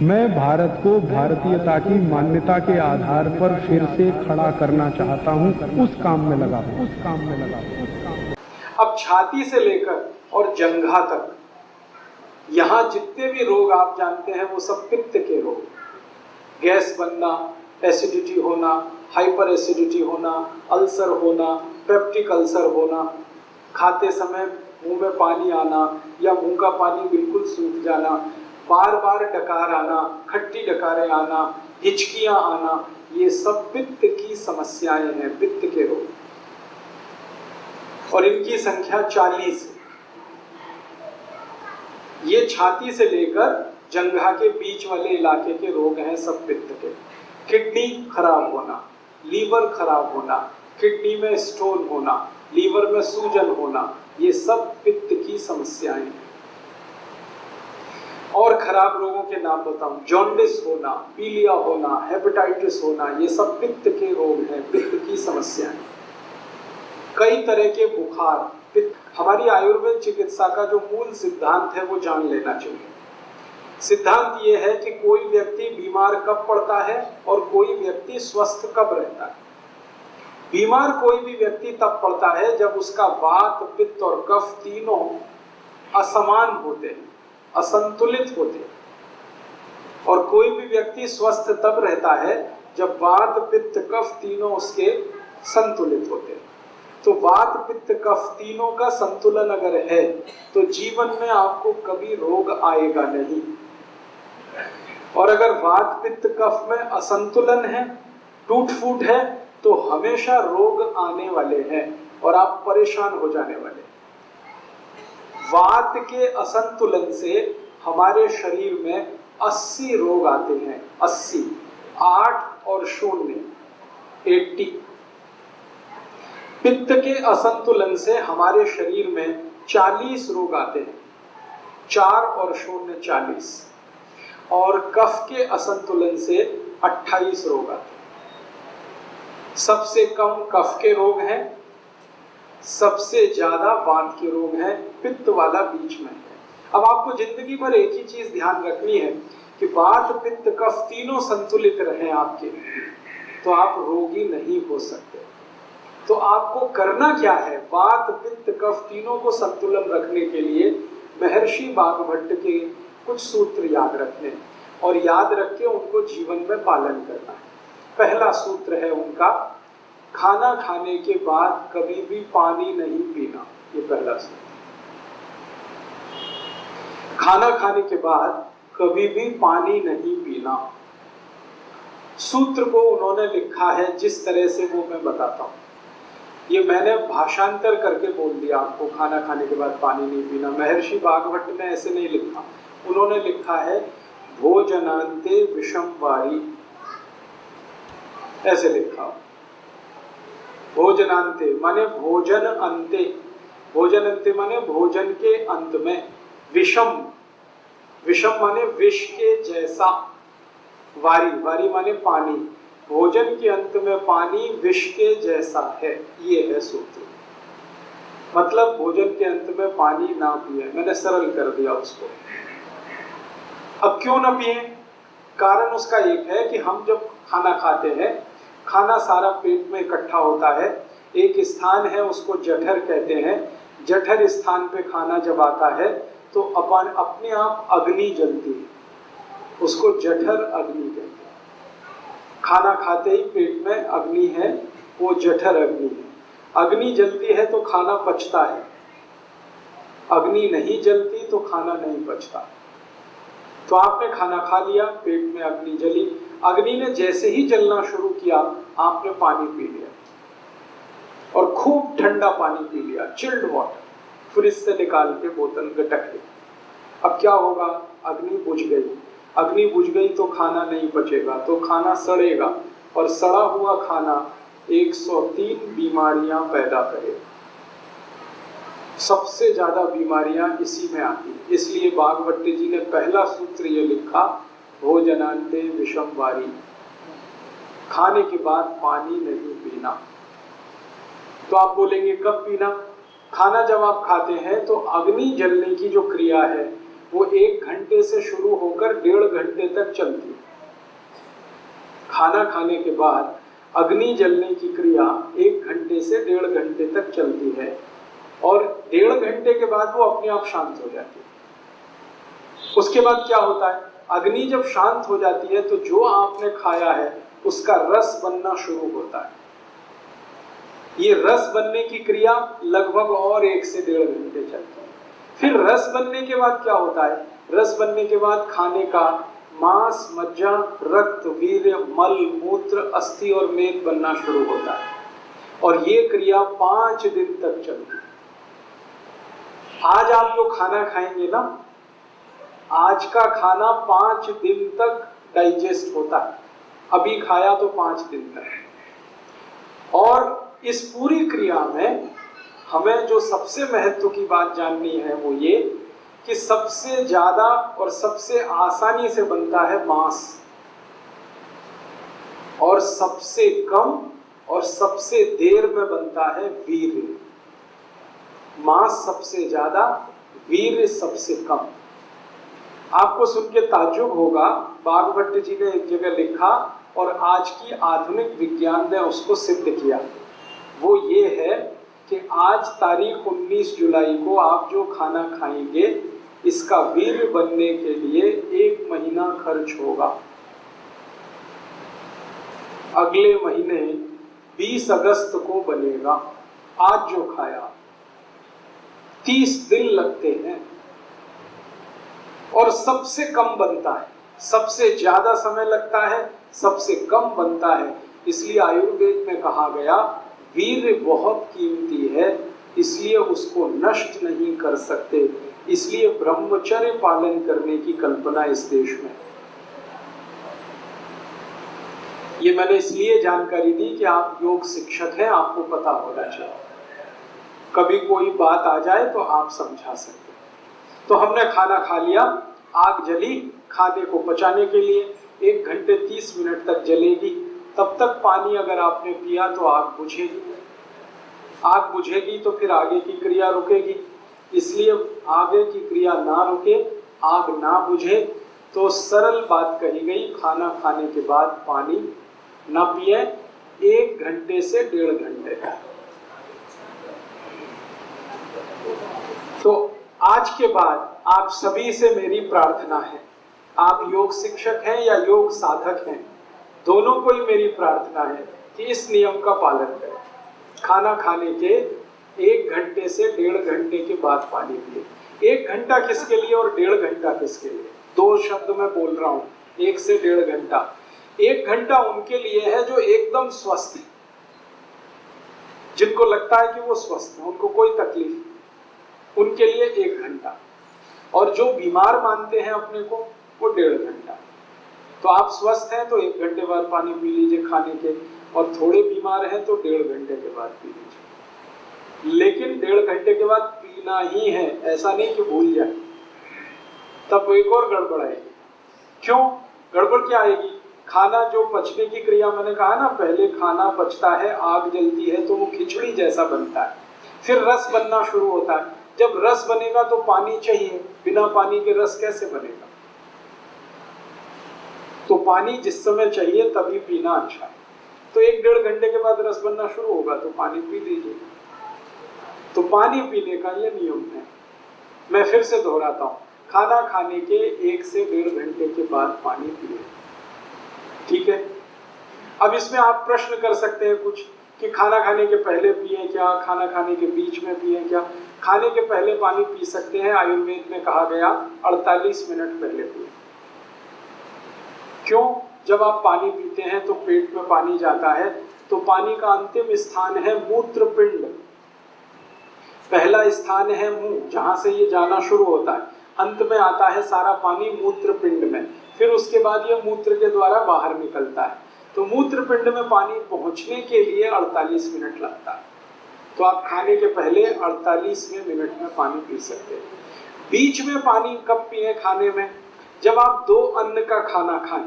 मैं भारत को भारतीयता की मान्यता के आधार पर फिर से खड़ा करना चाहता हूं, उस काम में लगा हूं। अब छाती से लेकर और जंघा तक यहाँ जितने भी रोग आप जानते हैं वो सब पित्त के रोग। गैस बनना, एसिडिटी होना, हाइपर एसिडिटी होना, अल्सर होना, पेप्टिक अल्सर होना, खाते समय मुंह में पानी आना या मुंह का पानी बिल्कुल सूख जाना, बार बार डकार आना, खट्टी डकारें आना, हिचकियां आना, ये सब पित्त की समस्याएं हैं, पित्त के रोग। और इनकी संख्या 40 है। ये छाती से लेकर जंघा के बीच वाले इलाके के रोग हैं, सब पित्त के। किडनी खराब होना, लीवर खराब होना, किडनी में स्टोन होना, लीवर में सूजन होना, ये सब पित्त की समस्याएं हैं। और खराब रोगों के नाम बताऊं, जॉन्डिस होना, पीलिया होना, हेपेटाइटिस होना, ये सब पित्त के रोग हैं, पित्त की समस्याएं। कई तरह के बुखार, पित्त। हमारी आयुर्वेद चिकित्सा का जो मूल सिद्धांत है वो जान लेना चाहिए। सिद्धांत ये है कि कोई व्यक्ति बीमार कब पड़ता है और कोई व्यक्ति स्वस्थ कब रहता है। बीमार कोई भी व्यक्ति तब पड़ता है जब उसका वात, पित्त और कफ तीनों असमान होते हैं, असंतुलित होते हैं। और कोई भी व्यक्ति स्वस्थ तब रहता है जब वात, पित्त, कफ तीनों उसके संतुलित होते हैं। तो वात, पित्त, कफ तीनों का संतुलन अगर है तो जीवन में आपको कभी रोग आएगा नहीं। और अगर वात, पित्त, कफ में असंतुलन है, टूट फूट है, तो हमेशा रोग आने वाले हैं और आप परेशान हो जाने वाले। वात के असंतुलन से हमारे शरीर में 80 रोग आते हैं। 80, 8 और 0, 80। पित्त के असंतुलन से हमारे शरीर में 40 रोग आते हैं। 4 और 0, 40। और कफ के असंतुलन से 28 रोग आते हैं। सबसे कम कफ के रोग हैं, सबसे ज्यादा वात के रोग हैं, पित्त वाला बीच में है। अब आपको जिंदगी भर एक ही चीज ध्यान रखनी है कि वात, पित्त, कफ तीनों संतुलित रहें आपके, तो आप रोगी नहीं हो सकते। तो आपको करना क्या है? वात, पित्त, कफ तीनों को संतुलन रखने के लिए महर्षि बाघभट्ट के कुछ सूत्र याद रखने और याद रख के उनको जीवन में पालन करना है। पहला सूत्र है उनका, खाना खाने के बाद कभी भी पानी नहीं पीना। ये पहला सूत्र। खाना खाने के बाद कभी भी पानी नहीं पीना। सूत्र को उन्होंने लिखा है जिस तरह से वो मैं बताता हूं। ये मैंने भाषांतर करके बोल दिया आपको, खाना खाने के बाद पानी नहीं पीना। महर्षि बाघभट्ट ने ऐसे नहीं लिखा। उन्होंने लिखा है भोजनांते विषम वारी, ऐसे लिखा। भोजनांते माने भोजन अंते, भोजन अंते माने भोजन के अंत में। विषम, विषम माने विष के जैसा। वारी, वारी माने पानी। भोजन के अंत में पानी विष के जैसा है, ये है सूत्र। मतलब भोजन के अंत में पानी ना पिए। मैंने सरल कर दिया उसको। अब क्यों ना पिए? कारण उसका एक है कि हम जब खाना खाते हैं, खाना सारा पेट में इकट्ठा होता है। एक स्थान है उसको जठर कहते हैं। जठर स्थान पे खाना जब आता है तो अपने आप अग्नि जलती है, उसको जठर अग्नि कहते हैं। खाना खाते ही पेट में अग्नि है, वो जठर अग्नि है। अग्नि जलती है तो खाना पचता है, अग्नि नहीं जलती तो खाना नहीं पचता। तो आपने खाना खा लिया, पेट में अग्नि जली, अग्नि ने जैसे ही जलना शुरू किया आपने पानी पी लिया और खूब ठंडा पानी पी लिया, चिल्ड वाटर, फ्रिज से निकाल के बोतल गटक ली। अब क्या होगा? अग्नि बुझ गई। अग्नि बुझ गई तो खाना नहीं पचेगा, तो खाना सड़ेगा और सड़ा हुआ खाना 103 बीमारियां पैदा करेगा। सबसे ज्यादा बीमारियां इसी में आती हैं। इसलिए बाघभट्ट जी ने पहला सूत्र ये लिखा, भोजनांते विषम वारी, खाने के बाद पानी नहीं पीना। तो आप बोलेंगे कब पीना? खाना जब आप खाते हैं तो अग्नि जलने की जो क्रिया है वो 1 घंटे से शुरू होकर 1.5 घंटे तक चलती है। खाना खाने के बाद अग्नि जलने की क्रिया 1 घंटे से 1.5 घंटे तक चलती है और 1.5 घंटे के बाद वो अपने आप शांत हो जाती है। उसके बाद क्या होता है, अग्नि जब शांत हो जाती है तो जो आपने खाया है उसका रस बनना शुरू होता है। ये रस बनने की क्रिया लगभग और 1 से 1.5 घंटे चलती है। फिर रस बनने के बाद क्या होता है, रस बनने के बाद खाने का मांस, मज्जा, रक्त, वीर्य, मल, मूत्र, अस्थि और मेद बनना शुरू होता है और ये क्रिया 5 दिन तक चलती है। आज आप जो खाना खाएंगे ना, आज का खाना 5 दिन तक डाइजेस्ट होता है। अभी खाया तो 5 दिन तक। और इस पूरी क्रिया में हमें जो सबसे महत्व की बात जाननी है वो ये कि सबसे ज्यादा और सबसे आसानी से बनता है मांस और सबसे कम और सबसे देर में बनता है वीर्य। मांस सबसे ज्यादा, वीर्य सबसे कम। आपको सुन के ताज्जुब होगा, बागभट्ट जी ने एक जगह लिखा और आज की आधुनिक विज्ञान ने उसको सिद्ध किया। वो ये है कि आज तारीख 19 जुलाई को आप जो खाना खाएंगे इसका वीर्य बनने के लिए 1 महीना खर्च होगा। अगले महीने 20 अगस्त को बनेगा। आज जो खाया 30 दिन लगते हैं और सबसे कम बनता है। सबसे ज्यादा समय लगता है, सबसे कम बनता है। इसलिए आयुर्वेद में कहा गया वीर्य बहुत कीमती है, इसलिए उसको नष्ट नहीं कर सकते। इसलिए ब्रह्मचर्य पालन करने की कल्पना इस देश में। ये मैंने इसलिए जानकारी दी कि आप योग शिक्षक हैं, आपको पता होना चाहिए। कभी कोई बात आ जाए तो आप समझा सकते। तो हमने खाना खा लिया, आग जली, खाने को पचाने के लिए 1 घंटे 30 मिनट तक जलेगी। तब तक पानी अगर आपने पिया तो आग बुझेगी। आग बुझेगी तो फिर आगे की क्रिया रुकेगी। इसलिए आगे की क्रिया ना रुके, आग ना बुझे, तो सरल बात कही गई, खाना खाने के बाद पानी ना पिए 1 घंटे से 1.5 घंटे तक। तो आज के बाद आप सभी से मेरी प्रार्थना है, आप योग शिक्षक हैं या योग साधक हैं, दोनों को ही मेरी प्रार्थना है कि इस नियम का पालन करें। खाना खाने के 1 घंटे से 1.5 घंटे के बाद पानी पिए। 1 घंटा किसके लिए और 1.5 घंटा किसके लिए? 2 शब्द मैं बोल रहा हूँ, 1 से 1.5 घंटा। 1 घंटा उनके लिए है जो एकदम स्वस्थ है, जिनको लगता है कि वो स्वस्थ है, उनको कोई तकलीफ नहीं, उनके लिए 1 घंटा। और जो बीमार मानते हैं अपने को, वो 1.5 घंटा। तो आप स्वस्थ हैं तो 1 घंटे बाद पानी पी लीजिए खाने के, और थोड़े बीमार हैं तो 1.5 घंटे के बाद पी लीजिए। लेकिन 1.5 घंटे के बाद पीना ही है, ऐसा नहीं कि भूल जाए, तब एक और गड़बड़ आएगी। क्यों गड़बड़ क्या आएगी? खाना जो पचने की क्रिया, मैंने कहा ना पहले खाना पचता है, आग जलती है तो वो खिचड़ी जैसा बनता है, फिर रस बनना शुरू होता है। जब रस बनेगा तो पानी चाहिए, बिना पानी के रस कैसे बनेगा? तो पानी जिस समय चाहिए तभी पीना अच्छा है। तो 1-1.5 घंटे के बाद रस बनना शुरू होगा तो पानी पी लीजिए। तो पानी पीने का ये नियम है। मैं फिर से दोहराता हूँ, खाना खाने के 1 से 1.5 घंटे के बाद पानी पिए। ठीक है। अब इसमें आप प्रश्न कर सकते हैं कुछ कि खाना खाने के पहले पिए क्या, खाना खाने के बीच में पिए क्या? खाने के पहले पानी पी सकते हैं, आयुर्वेद में कहा गया 48 मिनट पहले पिए। क्यों? जब आप पानी पीते हैं तो पेट में पानी जाता है, तो पानी का अंतिम स्थान है मूत्रपिंड। पहला स्थान है मुंह, जहां से ये जाना शुरू होता है, अंत में आता है सारा पानी मूत्रपिंड में, फिर उसके बाद ये मूत्र के द्वारा बाहर निकलता है। तो मूत्रपिंड में पानी पहुंचने के लिए 48 मिनट लगता है। तो आप खाने के पहले 48वें मिनट में पानी पी सकते हैं। बीच में पानी कब पिए खाने में? जब आप 2 अन्न का खाना खाएं,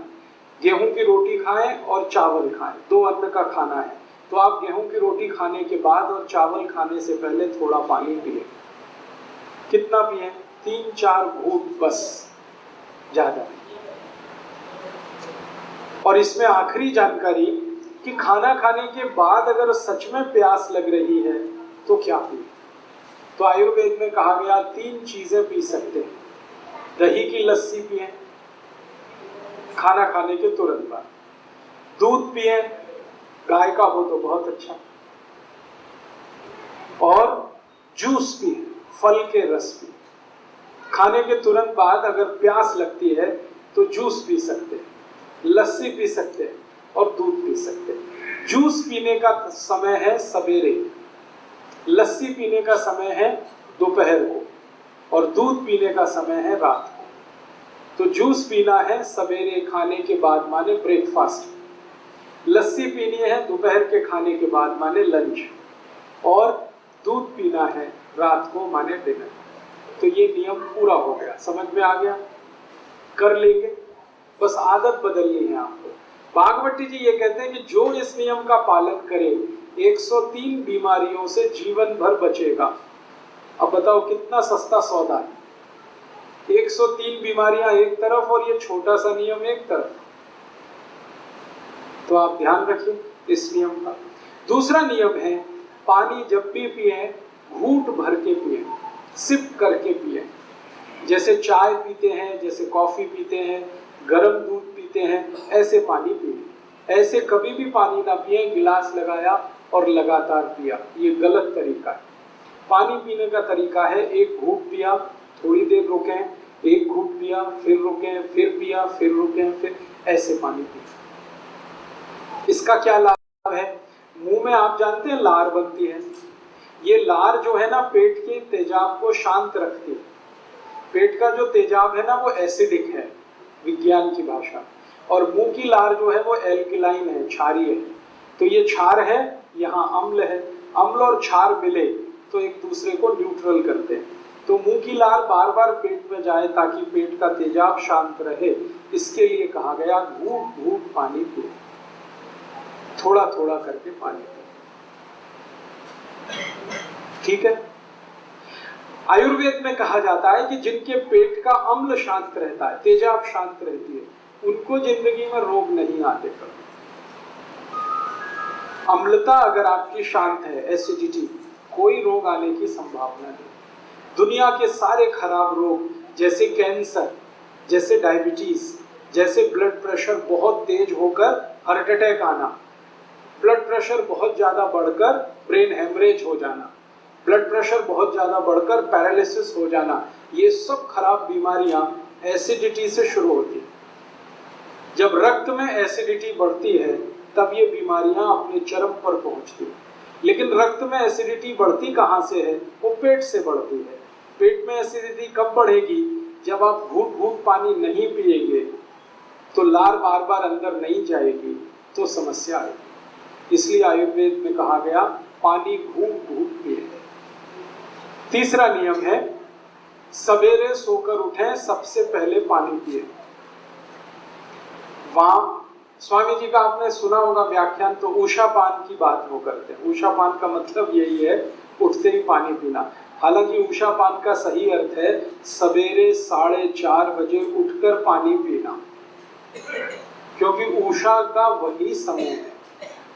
गेहूं की रोटी खाएं और चावल खाएं, 2 अन्न का खाना है, तो आप गेहूं की रोटी खाने के बाद और चावल खाने से पहले थोड़ा पानी पिए। कितना पिए? 3-4 घूंट बस, ज्यादा नहीं। और इसमें आखिरी जानकारी कि खाना खाने के बाद अगर सच में प्यास लग रही है तो क्या पिए। तो आयुर्वेद में कहा गया 3 चीजें पी सकते हैं। दही की लस्सी पिए खाना खाने के तुरंत बाद, दूध पिए, गाय का हो तो बहुत अच्छा, और जूस पिए, फल के रस पिए। खाने के तुरंत बाद अगर प्यास लगती है तो जूस पी सकते हैं, लस्सी पी सकते हैं और दूध पी सकते हैं। जूस पीने का समय है सवेरे, लस्सी पीने का समय है दोपहर को, और दूध पीने का समय है रात को। तो जूस पीना है सवेरे खाने के बाद माने ब्रेकफास्ट, लस्सी पीनी है दोपहर के खाने के बाद माने लंच, और दूध पीना है रात को माने डिनर। तो ये नियम पूरा हो गया, समझ में आ गया, कर लेंगे, बस आदत बदलनी है आपको। भागवती जी ये कहते हैं कि जो इस नियम का पालन करे 103 बीमारियों से जीवन भर बचेगा। अब बताओ कितना सस्ता सौदा है, 103 बीमारियां एक तरफ और ये छोटा सा नियम एक तरफ। तो आप ध्यान रखिए इस नियम का। दूसरा नियम है, पानी जब भी पिए घूंट भर के पिए, सिप करके पिए। जैसे चाय पीते हैं, जैसे कॉफी पीते हैं, गर्म दूध पीते हैं, ऐसे पानी पिए। ऐसे कभी भी पानी ना पिए गिलास लगाया और लगातार पिया, ये गलत तरीका है। पानी पीने का तरीका है, एक घूंट पिया, थोड़ी देर रुके, एक घूंट पिया, फिर रुके, फिर पिया, फिर रुके, फिर ऐसे पानी पिया। इसका क्या लाभ है? मुंह में आप जानते हैं लार बनती है, ये लार जो है ना पेट के तेजाब को शांत रखती है। पेट का जो तेजाब है ना वो एसिडिक है विज्ञान की भाषा, और मुंह की लार जो है वो एल्कलाइन है, क्षारीय है। तो ये क्षार है, यहाँ अम्ल है, अम्ल और क्षार मिले तो एक दूसरे को न्यूट्रल करते हैं। तो मुंह की लार बार बार पेट में जाए ताकि पेट का तेजाब शांत रहे, इसके लिए कहा गया घूंट घूंट पानी पिए, थोड़ा थोड़ा करके पानी पिए। ठीक है। आयुर्वेद में कहा जाता है कि जिनके पेट का अम्ल शांत रहता है, तेजाब शांत रहती है, उनको जिंदगी में रोग नहीं आते कभी। अम्लता अगर आपकी शांत है, एसिडिटी, कोई रोग आने की संभावना नहीं। दुनिया के सारे खराब रोग जैसे कैंसर, जैसे डायबिटीज, जैसे ब्लड प्रेशर बहुत तेज होकर हार्ट अटैक आना, ब्लड प्रेशर बहुत ज्यादा बढ़कर ब्रेन हेमरेज हो जाना, ब्लड प्रेशर बहुत ज्यादा बढ़कर पैरालिसिस हो जाना, ये सब खराब बीमारियां एसिडिटी से शुरू होती हैं। जब रक्त में एसिडिटी बढ़ती है तब ये बीमारियां अपने चरम पर पहुंचती हैं। लेकिन रक्त में एसिडिटी बढ़ती कहां से है? वो पेट से बढ़ती है। पेट में एसिडिटी कब बढ़ेगी? जब आप घूंट घूंट पानी नहीं पिएंगे तो लार बार बार अंदर नहीं जाएगी तो समस्या आएगी। इसलिए आयुर्वेद में कहा गया पानी घूंट घूंट पिए। तीसरा नियम है, सवेरे सोकर उठें सबसे पहले पानी पिए। वहां स्वामी जी का आपने सुना होगा व्याख्यान, तो उषा पान की बात वो करते हैं। उषा पान का मतलब यही है उठते ही पानी पीना। हालांकि उषा पान का सही अर्थ है सवेरे 4:30 बजे उठकर पानी पीना, क्योंकि उषा का वही समय है।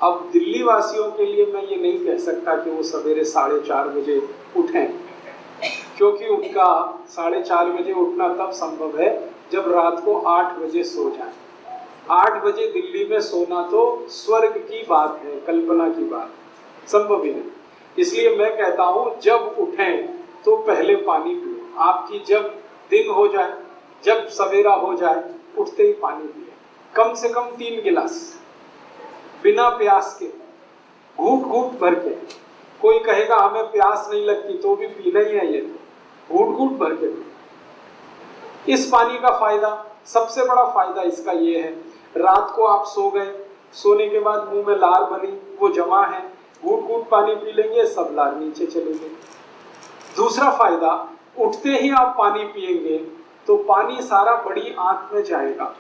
अब दिल्ली वासियों के लिए मैं ये नहीं कह सकता कि वो सवेरे 4:30 बजे उठें, क्योंकि उनका 4:30 बजे उठना तब संभव है जब रात को 8 बजे सो जाएं। 8 बजे दिल्ली में सोना तो स्वर्ग की बात है, कल्पना की बात, संभव ही नहीं। इसलिए मैं कहता हूं जब उठें तो पहले पानी पिए। आपकी जब दिन हो जाए, जब सवेरा हो जाए, उठते ही पानी पिए, कम से कम 3 गिलास, बिना प्यास के, घूंट घूंट भर के। कोई कहेगा हमें प्यास नहीं लगती, तो भी पीना ही है, ये घूंट घूंट भर के। इस पानी का फायदा, सबसे बड़ा फायदा इसका ये है, रात को आप सो गए, सोने के बाद मुंह में लार बनी, वो जमा है, घूंट घूंट पानी पी लेंगे, सब लार नीचे चलेंगे। दूसरा फायदा, उठते ही आप पानी पिएंगे तो पानी सारा बड़ी आंत में जाएगा।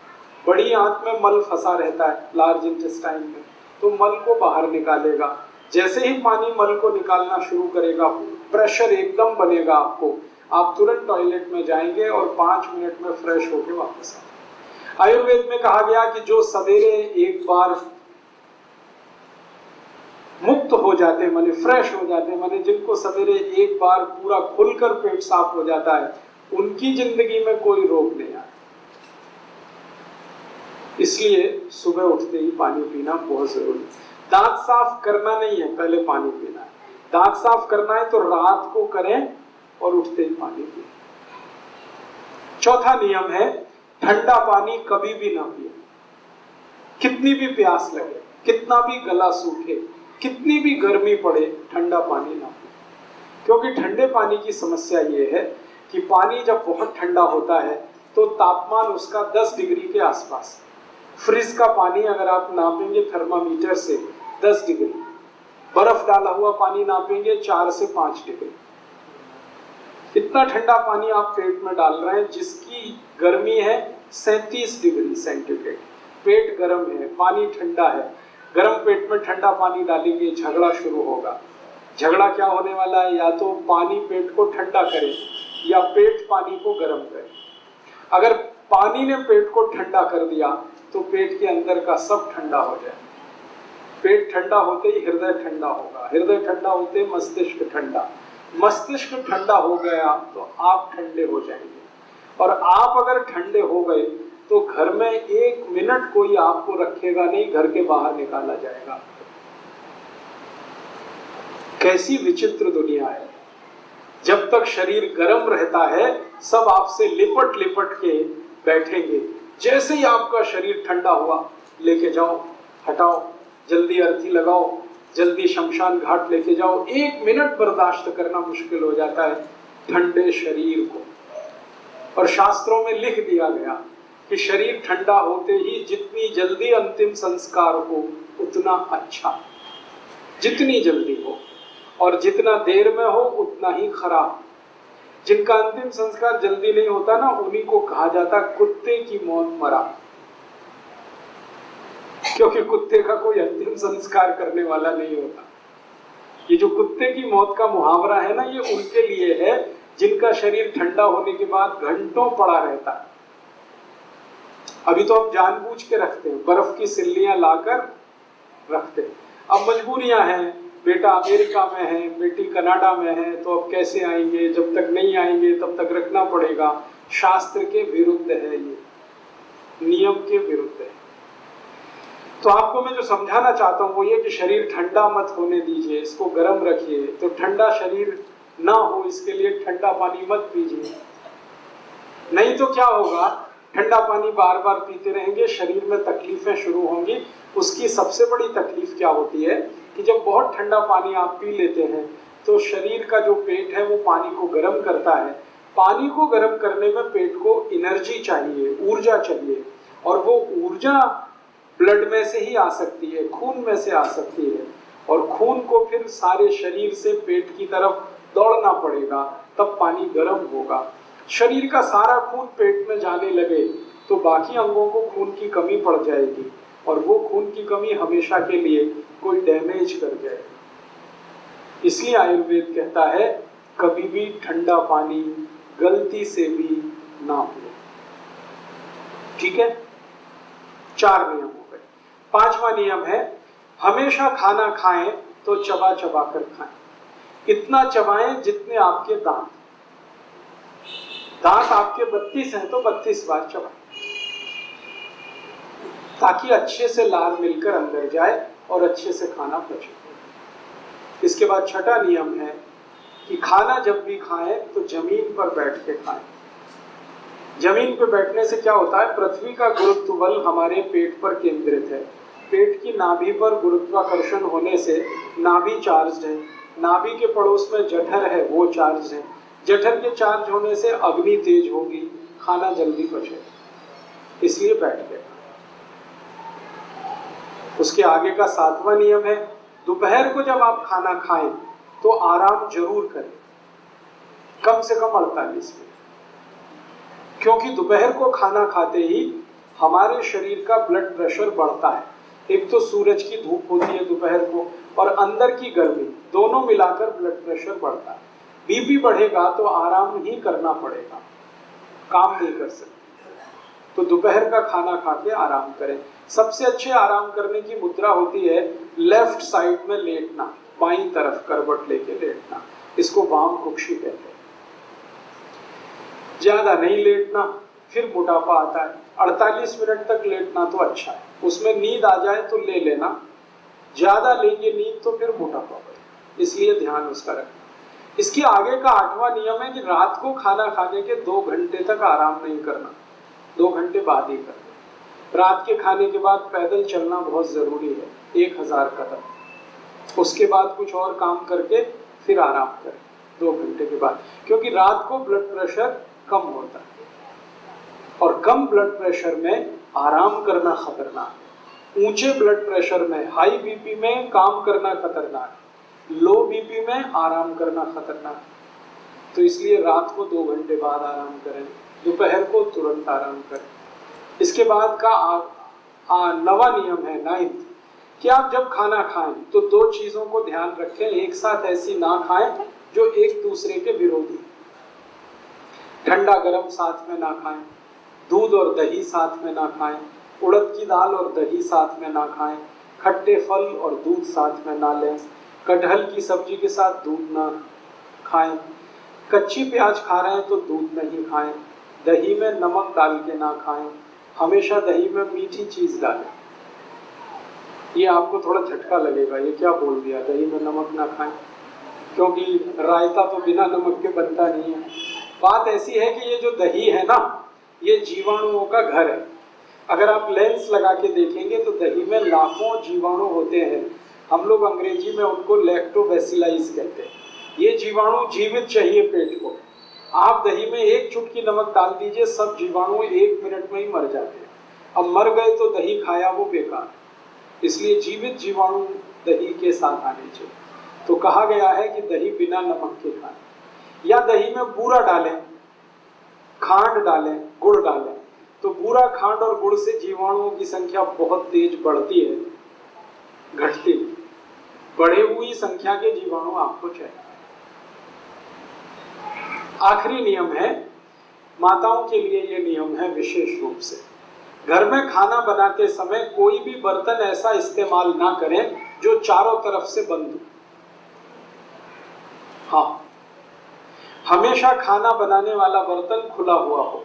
बड़ी आंत में मल फंसा रहता है, लार्ज इंटेस्टाइन में, तो मल को बाहर निकालेगा। जैसे ही पानी मल को निकालना शुरू करेगा, प्रेशर एकदम बनेगा आपको, आप तुरंत टॉयलेट में जाएंगे और 5 मिनट में फ्रेश होकर वापस आएंगे। आयुर्वेद में कहा गया कि जो सवेरे एक बार मुक्त हो जाते माने फ्रेश हो जाते माने जिनको सवेरे एक बार पूरा खुलकर पेट साफ हो जाता है, उनकी जिंदगी में कोई रोग नहीं आता। इसलिए सुबह उठते ही पानी पीना बहुत जरूरी। दांत साफ करना नहीं है, पहले पानी पीना है। दांत साफ करना है तो रात को करें और उठते ही पानी पिए। चौथा नियम है, ठंडा पानी कभी भी ना पिए। कितनी भी प्यास लगे, कितना भी गला सूखे, कितनी भी गर्मी पड़े, ठंडा पानी ना पिए। क्योंकि ठंडे पानी की समस्या ये है कि पानी जब बहुत ठंडा होता है तो तापमान उसका 10 डिग्री के आसपास। फ्रिज का पानी अगर आप नापेंगे थर्मामीटर से 10 डिग्री, बर्फ डाला हुआ पानी नापेंगे 4 से 5 डिग्री। इतना ठंडा पानी आप पेट में डाल रहे हैं जिसकी गर्मी है 37 डिग्री सेंटीग्रेड। पेट गर्म है, पानी ठंडा है। गर्म पेट में ठंडा पानी डालेंगे, झगड़ा शुरू होगा। झगड़ा क्या होने वाला है, या तो पानी पेट को ठंडा करे या पेट पानी को गर्म करे। अगर पानी ने पेट को ठंडा कर दिया तो पेट के अंदर का सब ठंडा हो जाए। पेट ठंडा होते ही हृदय ठंडा होगा, हृदय ठंडा होते मस्तिष्क ठंडा, मस्तिष्क ठंडा हो गया तो आप ठंडे हो जाएंगे। और आप अगर ठंडे हो गए तो घर में 1 मिनट कोई आपको रखेगा नहीं, घर के बाहर निकाला जाएगा। कैसी विचित्र दुनिया है। जब तक शरीर गर्म रहता है सब आपसे लिपट लिपट के बैठेंगे। जैसे ही आपका शरीर ठंडा हुआ, लेके जाओ, हटाओ, जल्दी अर्थी लगाओ, जल्दी शमशान घाट लेके जाओ। 1 मिनट बर्दाश्त करना मुश्किल हो जाता है ठंडे शरीर को। और शास्त्रों में लिख दिया गया कि शरीर ठंडा होते ही जितनी जल्दी अंतिम संस्कार हो उतना अच्छा, जितनी जल्दी हो, और जितना देर में हो उतना ही खराब। जिनका अंतिम संस्कार जल्दी नहीं होता ना, उन्हीं को कहा जाता कुत्ते की मौत मरा। क्योंकि कुत्ते का कोई अंतिम संस्कार करने वाला नहीं होता। ये जो कुत्ते की मौत का मुहावरा है ना, ये उनके लिए है जिनका शरीर ठंडा होने के बाद घंटों पड़ा रहता है। अभी तो हम जानबूझ के रखते हैं, बर्फ की सिल्लियां लाकर रखते हैं। अब मजबूरियां हैं, बेटा अमेरिका में है, बेटी कनाडा में है, तो अब कैसे आएंगे, जब तक नहीं आएंगे तब तक रखना पड़ेगा। शास्त्र के विरुद्ध है, ये नियम के विरुद्ध है। तो आपको मैं जो समझाना चाहता हूँ वो ये कि शरीर ठंडा मत होने दीजिए, इसको गर्म रखिए। तो ठंडा शरीर ना हो इसके लिए ठंडा पानी मत पीजिए, नहीं तो क्या होगा, ठंडा पानी बार बार पीते रहेंगे, शरीर में तकलीफें शुरू होंगी। उसकी सबसे बड़ी तकलीफ क्या होती है कि जब बहुत ठंडा पानी आप पी लेते हैं तो शरीर का जो पेट है वो पानी को गर्म करता है। पानी को गर्म करने में पेट को एनर्जी चाहिए, ऊर्जा चाहिए, और वो ऊर्जा ब्लड में से ही आ सकती है, खून में से आ सकती है, और खून को फिर सारे शरीर से पेट की तरफ दौड़ना पड़ेगा, तब पानी गर्म होगा। शरीर का सारा खून पेट में जाने लगे तो बाकी अंगों को खून की कमी पड़ जाएगी, और वो खून की कमी हमेशा के लिए कोई डैमेज कर जाएगी। इसलिए आयुर्वेद कहता है कभी भी ठंडा पानी गलती से भी ना पिए। ठीक है, 4 नियम हो गए। 5वां नियम है, हमेशा खाना खाएं तो चबा चबा कर खाएं। इतना चबाएं जितने आपके दांत आपके 32 हैं तो 32 बार चबाएं, ताकि अच्छे से लार मिलकर अंदर जाए और अच्छे से खाना पचे। इसके बाद 6वां नियम है कि खाना जब भी खाएं तो जमीन पर बैठ के खाएं। जमीन पर बैठने से क्या होता है, पृथ्वी का गुरुत्व बल हमारे पेट पर केंद्रित है। पेट की नाभि पर गुरुत्वाकर्षण होने से नाभि चार्ज है, नाभि के पड़ोस में जठर है वो चार्ज है, जठर के चार्ज होने से अग्नि तेज होगी, खाना जल्दी पचेगा, इसलिए बैठ के। उसके आगे का 7वां नियम है, दोपहर को जब आप खाना खाएं तो आराम जरूर करें, कम से कम 48 मिनट, क्योंकि दोपहर को खाना खाते ही हमारे शरीर का ब्लड प्रेशर बढ़ता है। एक तो सूरज की धूप होती है दोपहर को, और अंदर की गर्मी, दोनों मिलाकर ब्लड प्रेशर बढ़ता है। बीपी बढ़ेगा तो आराम ही करना पड़ेगा, काम नहीं कर सकते। तो दोपहर का खाना खा के आराम करें। सबसे अच्छे आराम करने की मुद्रा होती है लेफ्ट साइड में लेटना, बाईं तरफ करवट लेके लेटना, इसको वाम कुक्षी कहते हैं। ज्यादा नहीं लेटना, फिर मोटापा आता है। 48 मिनट तक लेटना तो अच्छा है, उसमें नींद आ जाए तो ले लेना, ज्यादा लेंगे नींद तो फिर मोटापा बढ़े, इसलिए ध्यान उसका रखना। इसके आगे का 8वां नियम है कि रात को खाना खाने के 2 घंटे तक आराम नहीं करना, 2 घंटे बाद ही करना। रात के खाने के बाद पैदल चलना बहुत जरूरी है, 1000 कदम। उसके बाद कुछ और काम करके फिर आराम करें 2 घंटे के बाद, क्योंकि रात को ब्लड प्रेशर कम होता है और कम ब्लड प्रेशर में आराम करना खतरनाक है। ऊंचे ब्लड प्रेशर में, हाई बीपी में काम करना खतरनाक है, लो बीपी में आराम करना खतरनाक है। तो इसलिए रात को 2 घंटे बाद आराम करें, दोपहर को तुरंत आराम करें। इसके बाद का 9वां नियम है, 9th, कि आप जब खाना खाएं तो 2 चीजों को ध्यान रखें, एक साथ ऐसी ना खाएं जो एक दूसरे के विरोधी। ठंडा गरम साथ में ना खाएं, दूध और दही साथ में ना खाएं, उड़द की दाल और दही साथ में ना खाएं, खट्टे फल और दूध साथ में ना लें, कटहल की सब्जी के साथ दूध ना खाएं, कच्ची प्याज खा रहे हैं तो दूध नहीं खाएं, दही में नमक डाल के ना खाएं, हमेशा दही में मीठी चीज डालें। ये आपको थोड़ा झटका लगेगा, ये क्या बोल दिया, दही में नमक ना खाएं, क्योंकि रायता तो बिना नमक के बनता नहीं है। बात ऐसी है कि ये जो दही है ना, ये जीवाणुओं का घर है। अगर आप लेंस लगा के देखेंगे तो दही में लाखों जीवाणु होते हैं, हम लोग अंग्रेजी में उनको लैक्टोबैसिलाइज कहते हैं। ये जीवाणु जीवित चाहिए पेट को, आप दही में एक चुटकी नमक डाल दीजिए, सब जीवाणु 1 मिनट में ही मर जाते हैं। अब मर गए तो दही खाया वो बेकार, इसलिए जीवित जीवाणु दही के साथ आने चाहिए। तो कहा गया है कि दही बिना नमक के खाएं, या दही में बूरा डालें, खांड डालें, गुड़ डालें। तो बूरा, खांड और गुड़ से जीवाणुओं की संख्या बहुत तेज बढ़ती है, घटती। बढ़े हुई संख्या के जीवाणु आपको चाहिए। आखिरी नियम है, माताओं के लिए यह नियम है विशेष रूप से, घर में खाना बनाते समय कोई भी बर्तन ऐसा इस्तेमाल ना करें जो चारों तरफ से बंद हो। हाँ, हमेशा खाना बनाने वाला बर्तन खुला हुआ हो,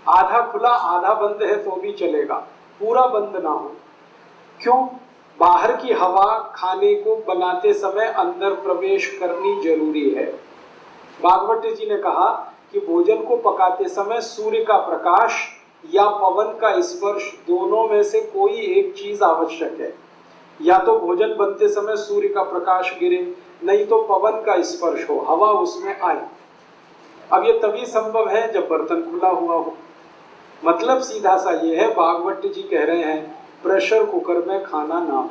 आधा खुला आधा बंद है तो भी चलेगा, पूरा बंद ना हो। क्यों? बाहर की हवा खाने को बनाते समय अंदर प्रवेश करनी जरूरी है। भागवत जी ने कहा कि भोजन को पकाते समय सूर्य का प्रकाश या पवन का स्पर्श, दोनों में से कोई एक चीज आवश्यक है। या तो भोजन बनते समय सूर्य का प्रकाश गिरे, नहीं तो पवन का स्पर्श हो, हवा उसमें आए। अब ये तभी संभव है जब बर्तन खुला हुआ हो। मतलब सीधा सा ये है, भागवत जी कह रहे हैं प्रेशर कुकर में खाना ना हो।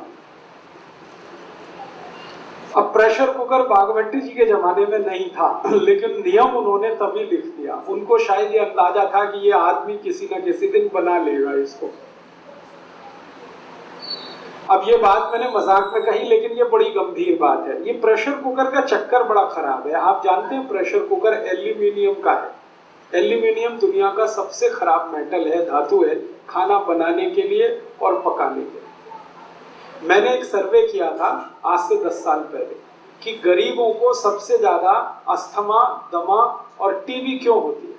अब प्रेशर कुकर भागवत जी के जमाने में नहीं था, लेकिन नियम उन्होंने तभी लिख दिया। उनको शायद ये अंदाजा था कि ये आदमी किसी न किसी दिन बना लेगा इसको। अब ये बात मैंने मजाक में कही, लेकिन ये बड़ी गंभीर बात है। ये प्रेशर कुकर का चक्कर बड़ा खराब है। आप जानते हैं प्रेशर कुकर एल्यूमिनियम का है। एल्यूमिनियम दुनिया का सबसे खराब मेटल है, धातु है, खाना बनाने के लिए और पकाने के लिए। मैंने एक सर्वे किया था आज से 10 साल पहले कि गरीबों को सबसे ज्यादा अस्थमा, दमा और टीबी क्यों होती है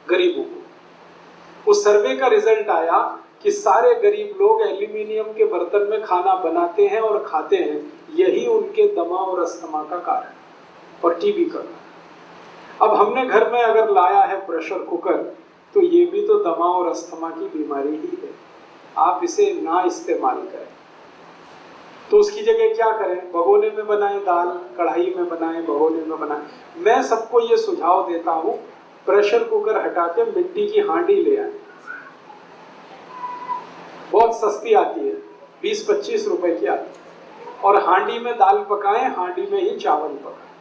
गरीबों को। उस सर्वे का रिजल्ट आया कि सारे गरीब लोग एल्यूमिनियम के बर्तन में खाना बनाते हैं और खाते हैं, यही उनके दमा और अस्थमा का कारण और टीबी का। अब हमने घर में अगर लाया है प्रेशर कुकर, तो ये भी तो दमा और अस्थमा की बीमारी ही है। आप इसे ना इस्तेमाल करें। तो उसकी जगह क्या करें? भगोने में बनाएं दाल, कढ़ाई में बनाएं, भगोने में बनाएं। मैं सबको ये सुझाव देता हूँ, प्रेशर कुकर हटा के मिट्टी की हांडी ले आए, बहुत सस्ती आती है, 20-25 रुपए की आती है। और हांडी में दाल पकाएं, हांडी में ही चावल पकाएं,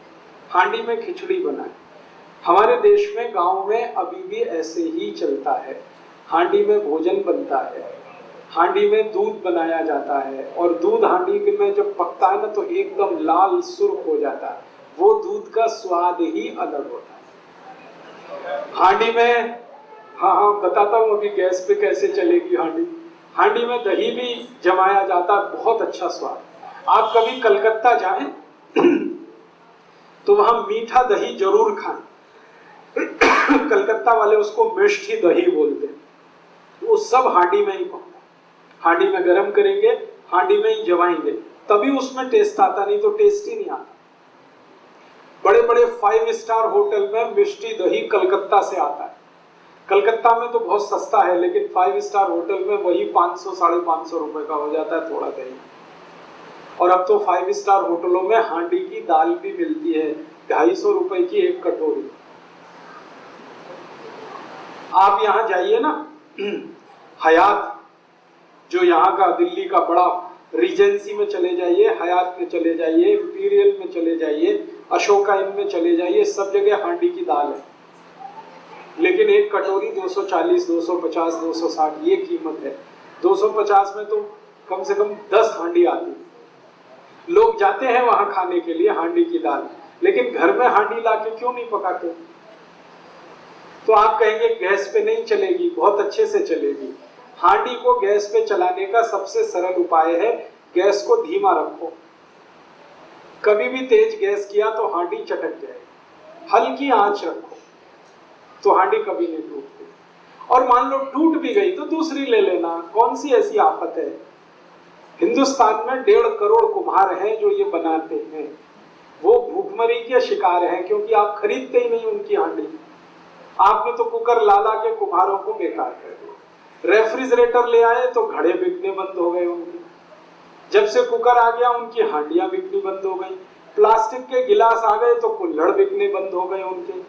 हांडी में खिचड़ी बनाएं। हमारे देश में, गांव में अभी भी ऐसे ही चलता है। हांडी में भोजन बनता है, हांडी में दूध बनाया जाता है, और दूध हांडी में जब पकता है ना तो एकदम लाल सुर्ख हो जाता है। वो दूध का स्वाद ही अलग होता है। हांडी में, हाँ बताता हूँ अभी गैस पे कैसे चलेगी हांडी। हांडी में दही भी जमाया जाता है, बहुत अच्छा स्वाद। आप कभी कलकत्ता जाएं तो वहां मीठा दही जरूर खाएं। कलकत्ता वाले उसको मिष्टी दही बोलते हैं। वो सब हांडी में ही पकता है, हांडी में गरम करेंगे, हांडी में ही जमाएंगे, तभी उसमें टेस्ट आता, नहीं तो टेस्ट ही नहीं आता। बड़े बड़े 5 स्टार होटल में मिष्टी दही कलकत्ता से आता है। कलकत्ता में तो बहुत सस्ता है, लेकिन 5 स्टार होटल में वही 500 साढ़े 500 रुपए का हो जाता है थोड़ा दही। और अब तो 5 स्टार होटलों में हांडी की दाल भी मिलती है, 250 रुपए की एक कटोरी। आप यहाँ जाइए ना, हयात जो यहाँ का दिल्ली का बड़ा रीजेंसी में चले जाइए, हयात में चले जाइए, इंपीरियल में चले जाइए, अशोका इन में चले जाइए, सब जगह हांडी की दाल है। लेकिन एक कटोरी 240, 250, 260 ये कीमत है। 250 में तो कम से कम 10 हांडी आती है। लोग जाते हैं वहां खाने के लिए हांडी की दाल, लेकिन घर में हांडी लाके क्यों नहीं पकाते? तो आप कहेंगे गैस पे नहीं चलेगी, बहुत अच्छे से चलेगी। हांडी को गैस पे चलाने का सबसे सरल उपाय है, गैस को धीमा रखो। कभी भी तेज गैस किया तो हांडी चटक जाए। हल्की आंच रखो तो हांडी कभी नहीं टूटती। और मान लो टूट भी गई तो दूसरी ले लेना, कौन सी ऐसी आफत है। हिंदुस्तान में 1.5 करोड़ कुम्हार हैं जो ये बनाते हैं। वो भूखमरी के शिकार हैं, क्योंकि आप खरीदते ही नहीं उनकी हांडी। आपने तो कुकर ला ला के कुम्हारों को बेकार कर दिया। रेफ्रिजरेटर ले आए तो घड़े बिकने बंद हो गए उनके। जब से कुकर आ गया उनकी हांडियां बिकनी बंद हो गई। प्लास्टिक के गिलास आ गए तो कुल्हड़ बिकने बंद हो गए उनके।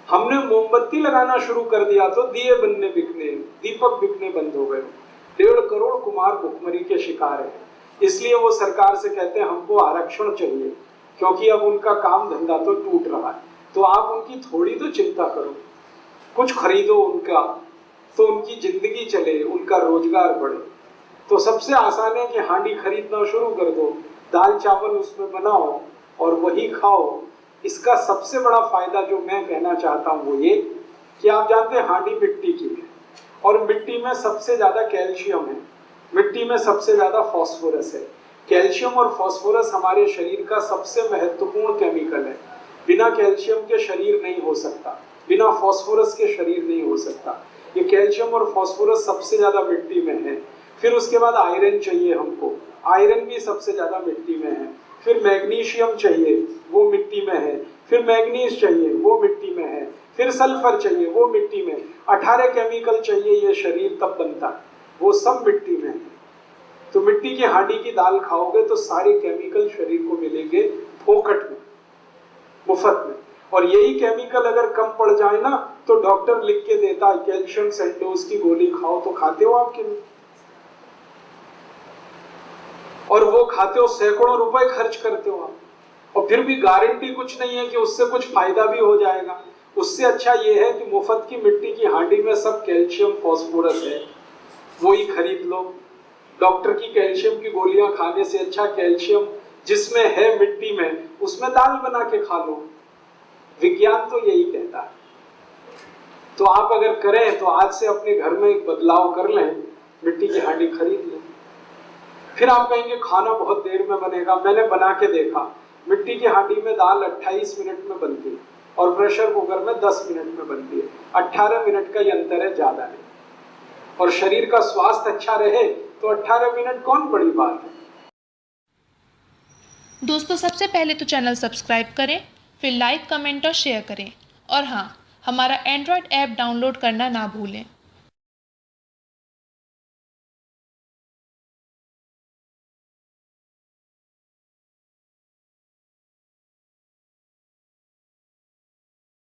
हमने मोमबत्ती लगाना शुरू कर दिया तो दिए बनने बिकने, दीपक बिकने बंद हो गए। 1.5 करोड़ कुम्हार भुखमरी के शिकार हैं। इसलिए वो सरकार से कहते हैं हमको आरक्षण चाहिए, क्योंकि अब उनका काम धंधा तो टूट रहा है। तो आप उनकी थोड़ी तो चिंता करो, कुछ खरीदो उनका, तो उनकी जिंदगी चले, उनका रोजगार बढ़े। तो सबसे आसान है कि हांडी खरीदना शुरू कर दो, दाल चावल उसमें बनाओ और वही खाओ। इसका सबसे बड़ा फायदा जो मैं कहना चाहता हूँ वो ये कि आप जानते हैं हांडी मिट्टी की है, और मिट्टी में सबसे ज्यादा कैल्शियम है, मिट्टी में सबसे ज्यादा फास्फोरस है। कैल्शियम और फास्फोरस हमारे शरीर का सबसे महत्वपूर्ण केमिकल है। बिना कैल्शियम के शरीर नहीं हो सकता, बिना फास्फोरस के शरीर नहीं हो सकता। ये कैल्शियम और फास्फोरस सबसे ज्यादा मिट्टी में है। फिर उसके बाद आयरन चाहिए हमको, आयरन भी सबसे ज्यादा मिट्टी में है। फिर मैग्नीशियम चाहिए, वो मिट्टी में है। फिर मैग्नीज चाहिए, वो मिट्टी में है। फिर सल्फर चाहिए, वो मिट्टी में। 18 केमिकल चाहिए ये शरीर तब बनता है, वो सब मिट्टी में है। तो मिट्टी की हांडी की दाल खाओगे तो सारे केमिकल शरीर को मिलेंगे फोकट में, मुफ्त में। और यही केमिकल अगर कम पड़ जाए ना तो डॉक्टर लिख के देता है कैल्शियम सेंडोज की गोली खाओ, तो खाते हो आपके लिए। और वो खाते हो, सैकड़ों रुपए खर्च करते हो आप, और फिर भी गारंटी कुछ नहीं है कि उससे कुछ फायदा भी हो जाएगा। उससे अच्छा ये है कि मुफ्त की मिट्टी की हांडी में सब कैल्शियम फास्फोरस है, वो ही खरीद लो। डॉक्टर की कैल्शियम की गोलियां खाने से अच्छा कैल्शियम जिसमें है मिट्टी में, उसमें दाल बना के खा लो। विज्ञान तो यही कहता है। तो आप अगर करें तो आज से अपने घर में एक बदलाव कर लें, मिट्टी की हांडी खरीद लें। फिर आप कहेंगे खाना बहुत देर में बनेगा। मैंने बना के देखा, मिट्टी की हांडी में दाल 28 मिनट में बनती है और प्रेशर कुकर में 10 मिनट में बनती है। 18 मिनट का ये अंतर है, ज्यादा नहीं। और शरीर का स्वास्थ्य अच्छा रहे तो 18 मिनट कौन बड़ी बात है। दोस्तों, सबसे पहले तो चैनल सब्सक्राइब करें, फिर लाइक, कमेंट और शेयर करें। और हाँ, हमारा एंड्रॉयड ऐप डाउनलोड करना ना भूलें।